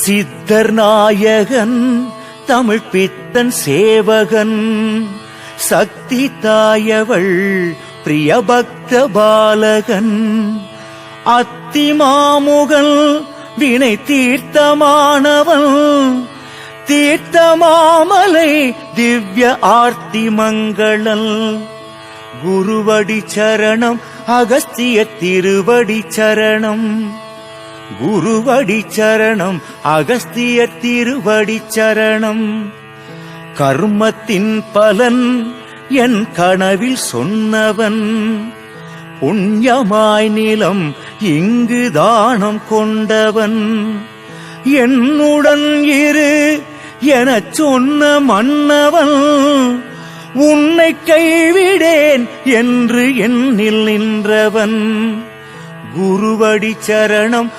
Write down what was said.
சித்தர் நாயகன் தமிழ் பித்தன் சேவகன் சக்தி தாயவள் பிரியபக்த பாலகன் அத்திமாமுகன் வினை தீர்த்தமானவன் தீர்த்தமாமலை திவ்ய ஆர்த்தி மங்களன் குருவடி சரணம் அகஸ்திய திருவடி சரணம் குருவடி சரணம் அகஸ்திய திருவடி சரணம் கர்மத்தின் பலன் என் கனவில் சொன்னவன் புண்ணியமாய் நிலம் இங்கு தானம் கொண்டவன் என்னுடன் இரு எனச் சொன்ன மன்னவன் உன்னை கைவிடேன் என்று என்னில் நின்றவன் குருவடி சரணம்